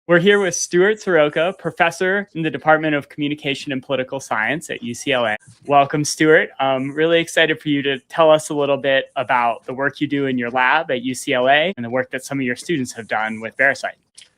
We're here with Stuart Soroka, professor in the Department of Communication and Political Science at UCLA. Welcome, Stuart. I'm really excited for you to tell us a little bit about the work you do in your lab at UCLA and the work that some of your students have done with Verasight.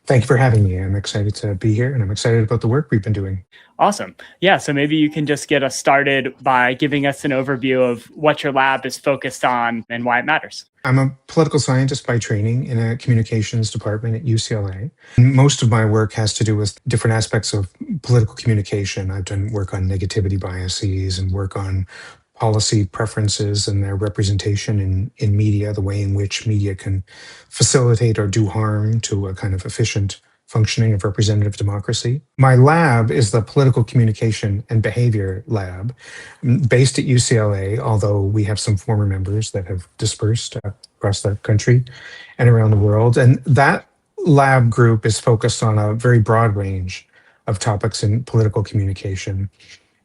Thank you for having me. I'm excited to be here, and I'm excited about the work we've been doing. Awesome. Yeah, so maybe you can just get us started by giving us an overview of what your lab is focused on and why it matters. I'm a political scientist by training in a communications department at UCLA. Most of my work has to do with different aspects of political communication. I've done work on negativity biases and work on policy preferences and their representation in media, the way in which media can facilitate or do harm to a kind of efficient functioning of representative democracy. My lab is the Political Communication and Behavior Lab, based at UCLA, although we have some former members that have dispersed across the country and around the world. And that lab group is focused on a very broad range of topics in political communication.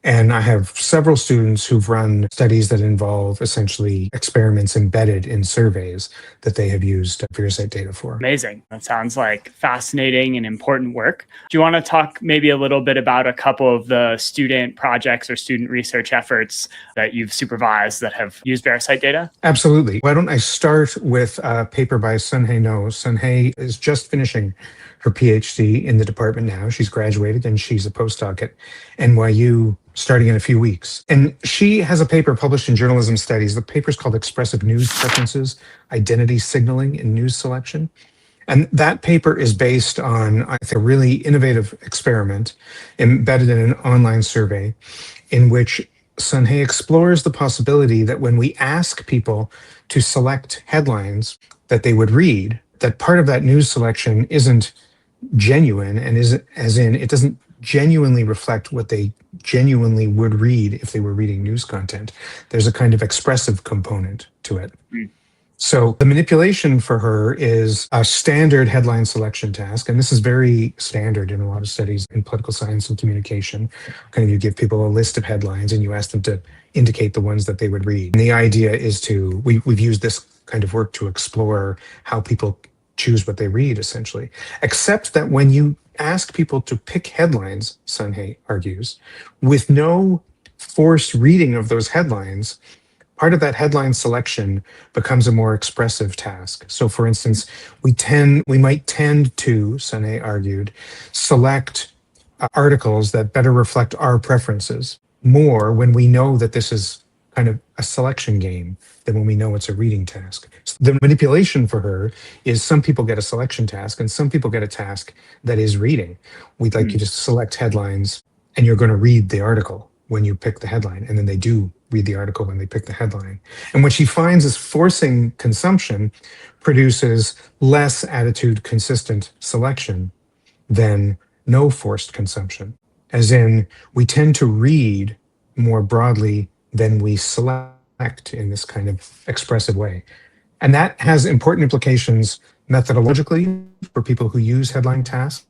And I have several students who've run studies that involve essentially experiments embedded in surveys that they have used Verasight data for. Amazing. That sounds like fascinating and important work. Do you want to talk maybe a little bit about a couple of the student projects or student research efforts that you've supervised that have used Verasight data? Absolutely. Why don't I start with a paper by Seonhye No. Seonhye is just finishing her PhD in the department now. She's graduated and she's a postdoc at NYU starting in a few weeks. And she has a paper published in Journalism Studies. The paper is called Expressive News Preferences, Identity Signaling in News Selection. And that paper is based on, I think, a really innovative experiment embedded in an online survey in which Seonhye explores the possibility that when we ask people to select headlines that they would read, that part of that news selection isn't genuine and isn't, as in, it doesn't genuinely reflect what they genuinely would read if they were reading news content. There's a kind of expressive component to it. So the manipulation for her is a standard headline selection task. And this is very standard in a lot of studies in political science and communication. Kind of you give people a list of headlines and you ask them to indicate the ones that they would read. And the idea is we've used this kind of work to explore how people choose what they read, essentially. Except that when you ask people to pick headlines, Seonhye argues, with no forced reading of those headlines, part of that headline selection becomes a more expressive task. So for instance, we might tend to, Seonhye argued, select articles that better reflect our preferences more when we know that this is kind of a selection game than when we know it's a reading task. So the manipulation for her is some people get a selection task and some people get a task that is reading. We'd like you to select headlines and you're going to read the article when you pick the headline. And then they do read the article when they pick the headline. And what she finds is forcing consumption produces less attitude consistent selection than no forced consumption. As in, we tend to read more broadly than we select in this kind of expressive way. And that has important implications methodologically for people who use headline tasks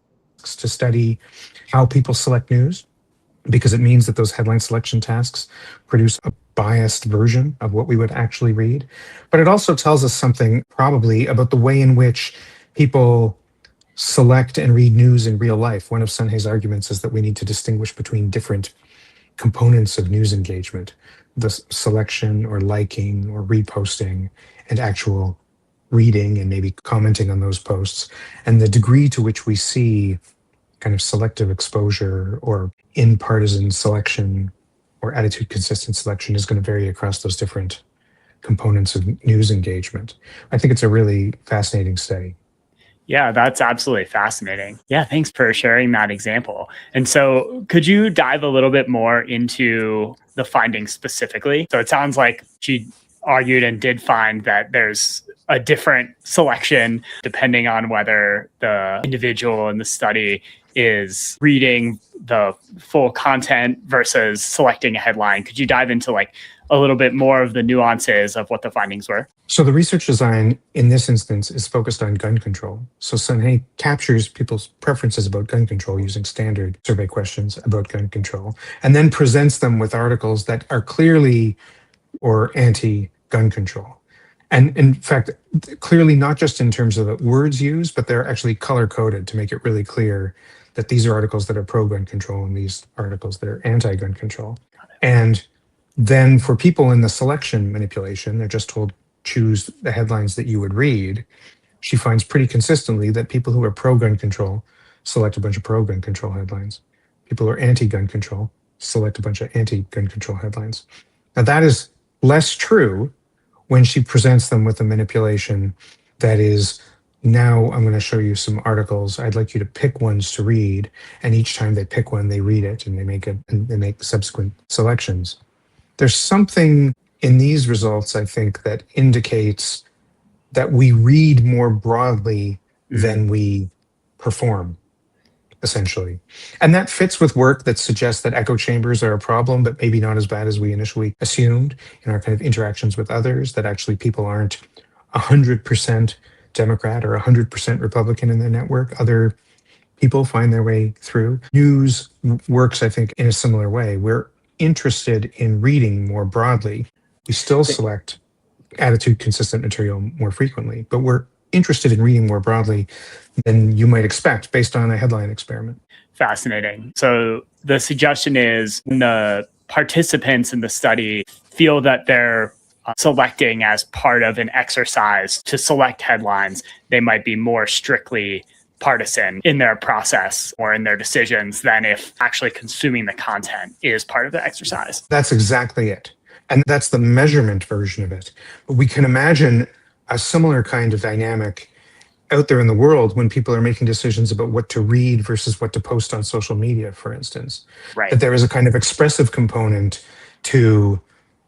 to study how people select news, because it means that those headline selection tasks produce a biased version of what we would actually read. But it also tells us something probably about the way in which people select and read news in real life. One of Seonhye's arguments is that we need to distinguish between different components of news engagement, the selection or liking or reposting and actual reading and maybe commenting on those posts. And the degree to which we see kind of selective exposure or in partisan selection or attitude consistent selection is going to vary across those different components of news engagement. I think it's a really fascinating study. Yeah, that's absolutely fascinating. Yeah, thanks for sharing that example. And so could you dive a little bit more into the findings specifically? So it sounds like she argued and did find that there's a different selection depending on whether the individual in the study is reading the full content versus selecting a headline. Could you dive into a little bit more of the nuances of what the findings were? So the research design in this instance is focused on gun control. So Seonhye captures people's preferences about gun control using standard survey questions about gun control, and then presents them with articles that are clearly or anti-gun control. And in fact, clearly not just in terms of the words used, but they're actually color coded to make it really clear that these are articles that are pro gun control and these articles that are anti gun control. And then for people in the selection manipulation, they're just told choose the headlines that you would read. She finds pretty consistently that people who are pro gun control select a bunch of pro gun control headlines. People who are anti gun control select a bunch of anti gun control headlines. Now, that is less true when she presents them with a manipulation that is, now I'm going to show you some articles. I'd like you to pick ones to read. And each time they pick one, they read it and they make subsequent selections. There's something in these results, I think, that indicates that we read more broadly than we perform, essentially. And that fits with work that suggests that echo chambers are a problem, but maybe not as bad as we initially assumed in our kind of interactions with others, that actually people aren't 100% Democrat or 100% Republican in their network. Other people find their way through. News works, I think, in a similar way. We're interested in reading more broadly. We still select attitude consistent material more frequently, but we're interested in reading more broadly than you might expect based on a headline experiment. Fascinating. So the suggestion is when the participants in the study feel that they're selecting as part of an exercise to select headlines, they might be more strictly partisan in their process or in their decisions than if actually consuming the content is part of the exercise. That's exactly it. And that's the measurement version of it. But we can imagine a similar kind of dynamic out there in the world when people are making decisions about what to read versus what to post on social media, for instance. Right. That there is a kind of expressive component to,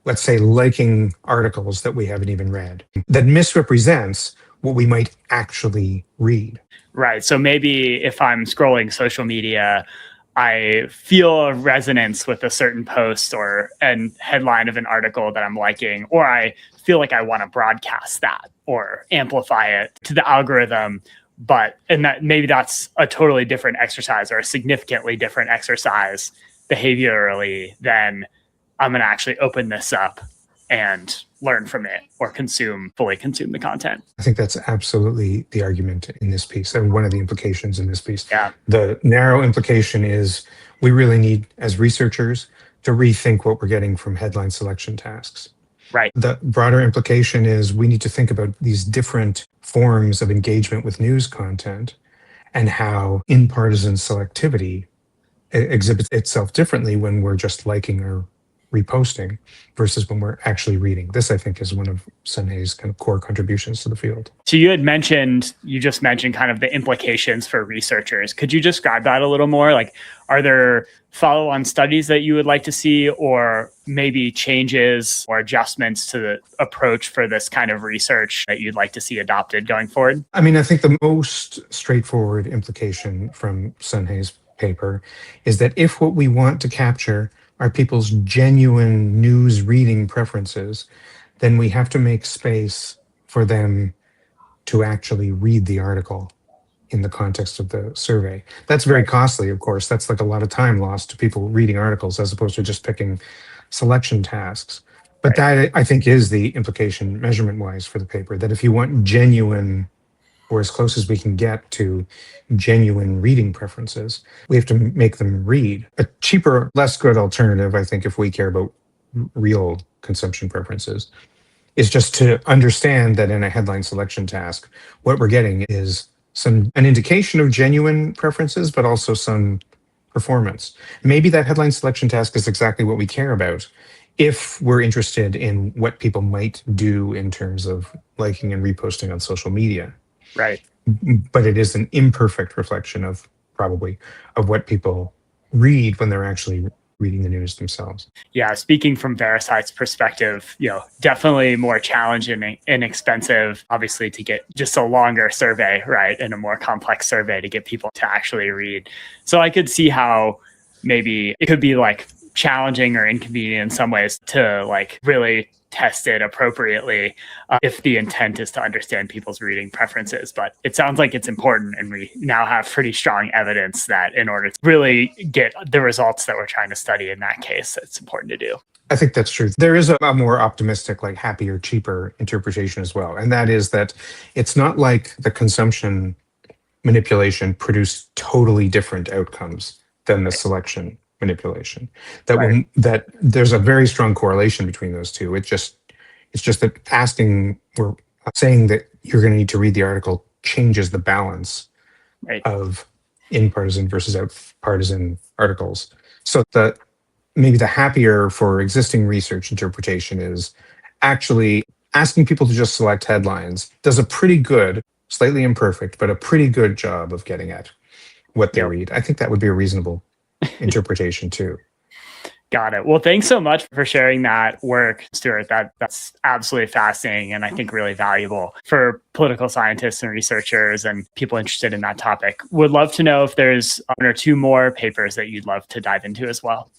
let's say, liking articles that we haven't even read that misrepresents what we might actually read. Right. So maybe if I'm scrolling social media, I feel a resonance with a certain post or a headline of an article that I'm liking, or I feel like I want to broadcast that or amplify it to the algorithm. And that maybe that's a totally different exercise or a significantly different exercise behaviorally than I'm going to actually open this up and learn from it or fully consume the content. I think that's absolutely the argument in this piece, and one of the implications in this piece. Yeah. The narrow implication is we really need, as researchers, to rethink what we're getting from headline selection tasks. Right. The broader implication is we need to think about these different forms of engagement with news content and how in-partisan selectivity exhibits itself differently when we're just liking or reposting versus when we're actually reading. This, I think, is one of Seonhye's kind of core contributions to the field. So you just mentioned kind of the implications for researchers. Could you describe that a little more? Like, are there follow-on studies that you would like to see, or maybe changes or adjustments to the approach for this kind of research that you'd like to see adopted going forward? I mean, I think the most straightforward implication from Seonhye's paper is that if what we want to capture are people's genuine news reading preferences, then we have to make space for them to actually read the article in the context of the survey. That's very costly, of course. That's like a lot of time lost to people reading articles as opposed to just picking selection tasks. But that, I think, is the implication measurement-wise for the paper, that if you want genuine, or as close as we can get to genuine reading preferences, we have to make them read. A cheaper, less good alternative, I think, if we care about real consumption preferences, is just to understand that in a headline selection task, what we're getting is an indication of genuine preferences, but also some performance. Maybe that headline selection task is exactly what we care about if we're interested in what people might do in terms of liking and reposting on social media. Right. But it is an imperfect reflection of what people read when they're actually reading the news themselves. Yeah, speaking from Verasight's perspective, definitely more challenging and expensive, obviously, to get just a longer survey, right, and a more complex survey to get people to actually read. So I could see how maybe it could be like challenging or inconvenient in some ways to like really test it appropriately if the intent is to understand people's reading preferences. But it sounds like it's important, and we now have pretty strong evidence that in order to really get the results that we're trying to study in that case, it's important to do. I think that's true. There is a more optimistic, like happier, cheaper interpretation as well. And that is that it's not like the consumption manipulation produced totally different outcomes than the Right. selection manipulation. Right. That there's a very strong correlation between those two. It's just that asking or saying that you're going to need to read the article changes the balance Right. of in partisan versus out partisan articles. So the maybe the happier for existing research interpretation is actually asking people to just select headlines does a pretty good, slightly imperfect, but a pretty good job of getting at what they Yep. read. I think that would be a reasonable interpretation too. Got it. Well, thanks so much for sharing that work, Stuart. That's absolutely fascinating and I think really valuable for political scientists and researchers and people interested in that topic. Would love to know if there's one or two more papers that you'd love to dive into as well.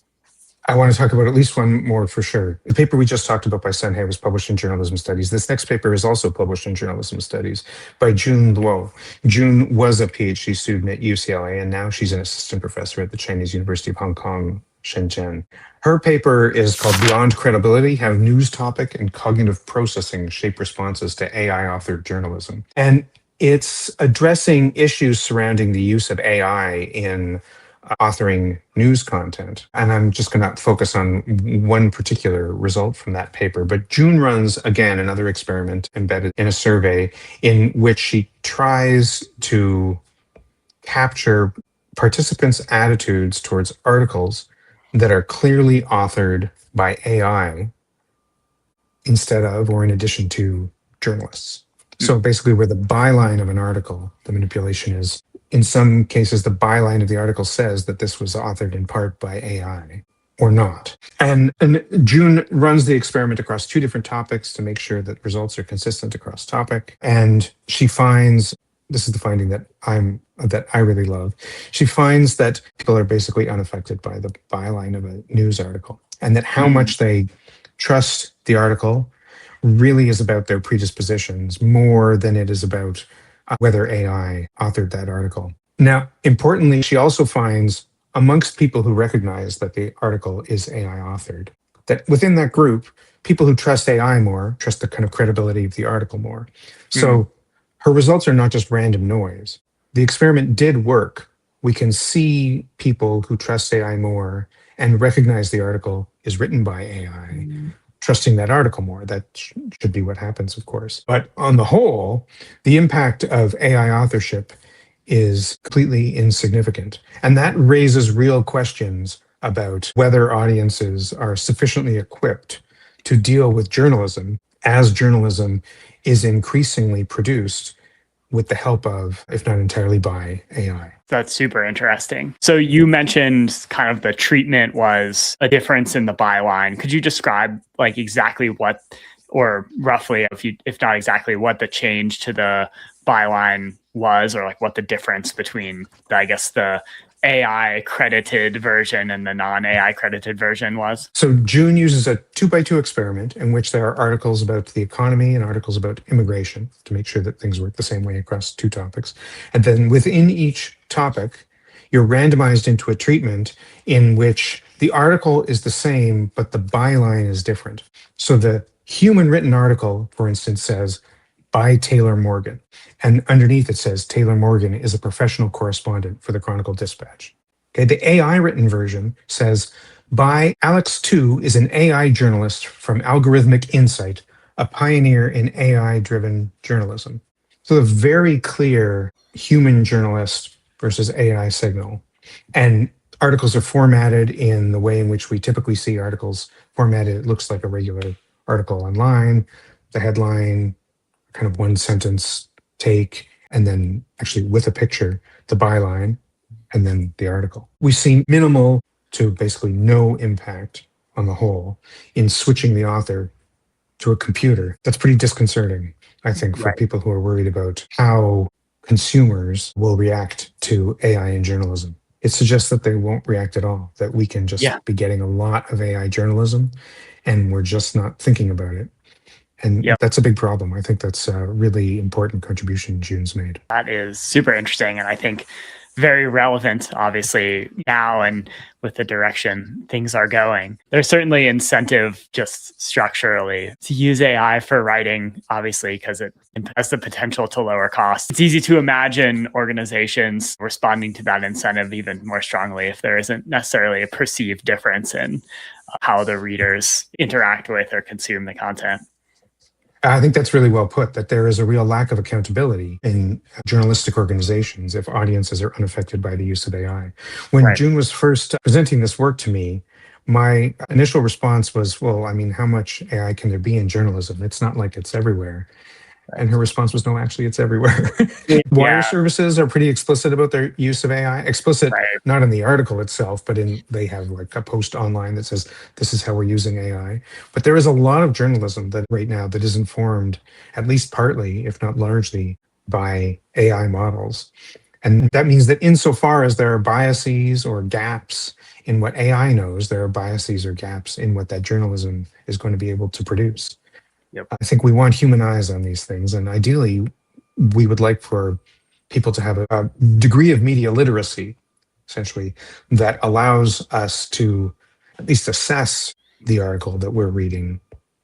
I want to talk about at least one more for sure. The paper we just talked about by Seonhye was published in Journalism Studies. This next paper is also published in Journalism Studies by June Luo. June was a PhD student at UCLA, and now she's an assistant professor at the Chinese University of Hong Kong, Shenzhen. Her paper is called Beyond Credibility, How News Topic and Cognitive Processing Shape Responses to AI-Authored Journalism. And it's addressing issues surrounding the use of AI in authoring news content. And I'm just going to focus on one particular result from that paper. But June runs, again, another experiment embedded in a survey in which she tries to capture participants' attitudes towards articles that are clearly authored by AI instead of or in addition to journalists. So basically, where the byline of an article, the manipulation is, in some cases, the byline of the article says that this was authored in part by AI or not. And June runs the experiment across two different topics to make sure that results are consistent across topic. And she finds, this is the finding that I really love. She finds that people are basically unaffected by the byline of a news article, and that how much they trust the article really is about their predispositions more than it is about whether AI authored that article. Now, importantly, she also finds amongst people who recognize that the article is AI authored, that within that group, people who trust AI more trust the kind of credibility of the article more. So her results are not just random noise. The experiment did work. We can see people who trust AI more and recognize the article is written by AI. Trusting that article more. That should be what happens, of course. But on the whole, the impact of AI authorship is completely insignificant. And that raises real questions about whether audiences are sufficiently equipped to deal with journalism as journalism is increasingly produced with the help of, if not entirely by, AI. That's super interesting. So you mentioned kind of the treatment was a difference in the byline. Could you describe like exactly what, or roughly, if not exactly, what the change to the byline was, or like what the difference between, I guess, the AI credited version and the non-AI credited version was? So June uses a 2x2 experiment in which there are articles about the economy and articles about immigration to make sure that things work the same way across two topics. And then within each topic, you're randomized into a treatment in which the article is the same, but the byline is different. So the human written article, for instance, says, by Taylor Morgan. And underneath it says, Taylor Morgan is a professional correspondent for the Chronicle Dispatch. Okay, the AI written version says, by Alex Tu is an AI journalist from Algorithmic Insight, a pioneer in AI-driven journalism. So a very clear human journalist versus AI signal. And articles are formatted in the way in which we typically see articles formatted. It looks like a regular article online. The headline, kind of one sentence take, and then actually with a picture, the byline, and then the article. We see minimal to basically no impact on the whole in switching the author to a computer. That's pretty disconcerting, I think, for people who are worried about how consumers will react to AI in journalism. It suggests that they won't react at all, that we can just be getting a lot of AI journalism and we're just not thinking about it. And that's a big problem. I think that's a really important contribution June's made. That is super interesting. And I think very relevant, obviously, now and with the direction things are going. There's certainly incentive just structurally to use AI for writing, obviously, because it has the potential to lower costs. It's easy to imagine organizations responding to that incentive even more strongly if there isn't necessarily a perceived difference in how the readers interact with or consume the content. I think that's really well put, that there is a real lack of accountability in journalistic organizations if audiences are unaffected by the use of AI. When Right. June was first presenting this work to me, my initial response was, well, I mean, how much AI can there be in journalism? It's not like it's everywhere. And her response was, no, actually, it's everywhere. Wire Yeah. services are pretty explicit about their use of AI. Explicit, Right. not in the article itself, but they have like a post online that says, this is how we're using AI. But there is a lot of journalism that right now that is informed, at least partly, if not largely, by AI models. And that means that insofar as there are biases or gaps in what AI knows, there are biases or gaps in what that journalism is going to be able to produce. Yep. I think we want human eyes on these things. And ideally, we would like for people to have a degree of media literacy, essentially, that allows us to at least assess the article that we're reading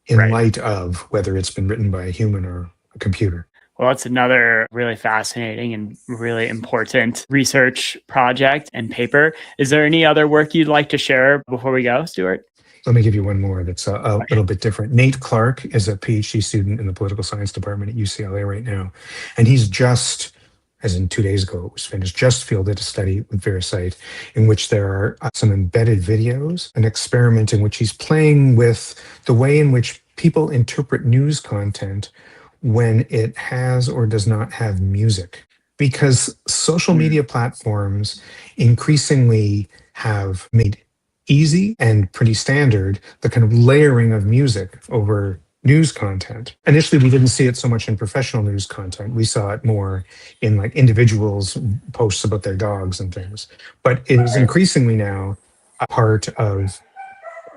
in Right. light of whether it's been written by a human or a computer. Well, that's another really fascinating and really important research project and paper. Is there any other work you'd like to share before we go, Stuart? Let me give you one more that's a little bit different. Nate Clark is a PhD student in the political science department at UCLA right now. And he's just, as in 2 days ago, it was finished, just fielded a study with Verasight in which there are some embedded videos, an experiment in which he's playing with the way in which people interpret news content when it has or does not have music. Because social media platforms increasingly have made easy and pretty standard the kind of layering of music over news content. Initially, we didn't see it so much in professional news content. We saw it more in like individuals' posts about their dogs and things. But it is increasingly now a part of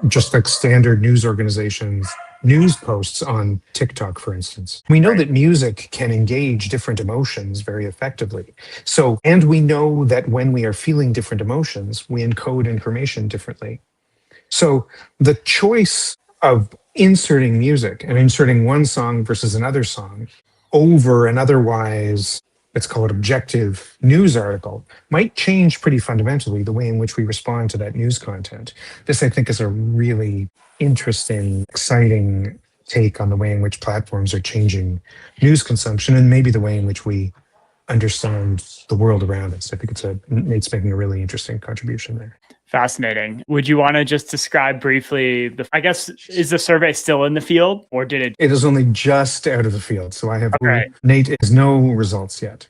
just like standard news organizations news posts on TikTok, for instance. We know that music can engage different emotions very effectively. So, and we know that when we are feeling different emotions, we encode information differently. So the choice of inserting music and inserting one song versus another song over an otherwise, let's call it objective news article, might change pretty fundamentally the way in which we respond to that news content. This, I think, is a really interesting, exciting take on the way in which platforms are changing news consumption and maybe the way in which we understand the world around us. I think Nate's making a really interesting contribution there. Fascinating. Would you want to just describe briefly I guess, is the survey still in the field or did it? It is only just out of the field. So Okay. Nate has no results yet.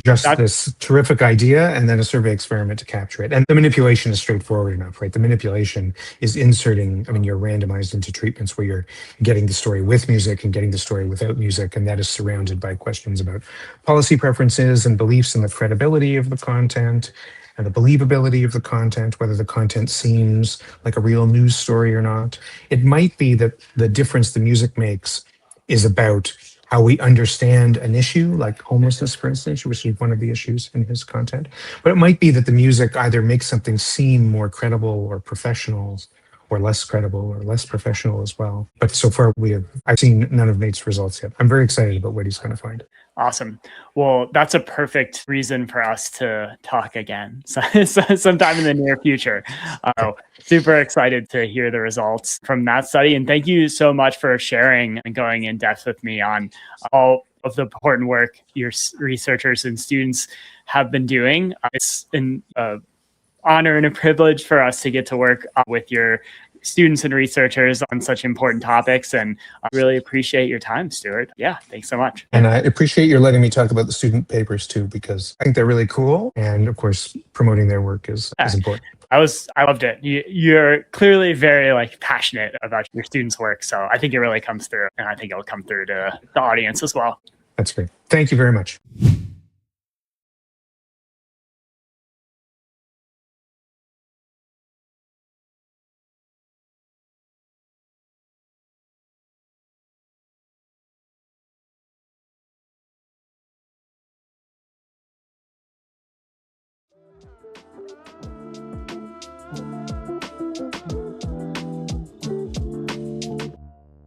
Just this terrific idea and then a survey experiment to capture it. And the manipulation is straightforward enough, right? The manipulation is inserting, I mean, you're randomized into treatments where you're getting the story with music and getting the story without music. And that is surrounded by questions about policy preferences and beliefs and the credibility of the content and the believability of the content, whether the content seems like a real news story or not. It might be that the difference the music makes is about how we understand an issue, like homelessness, for instance, which is one of the issues in his content. But it might be that the music either makes something seem more credible or professional, or less credible or less professional as well. But so far, I've seen none of Nate's results yet. I'm very excited about what he's going to find. Awesome. Well, that's a perfect reason for us to talk again sometime in the near future. Super excited to hear the results from that study. And thank you so much for sharing and going in depth with me on all of the important work your researchers and students have been doing. It's an honor and a privilege for us to get to work with your students and researchers on such important topics. And I really appreciate your time, Stuart. Yeah, thanks so much. And I appreciate your letting me talk about the student papers too, because I think they're really cool. And of course, promoting their work is important. I loved it. You're clearly very passionate about your students' work. So I think it really comes through, and I think it'll come through to the audience as well. That's great. Thank you very much.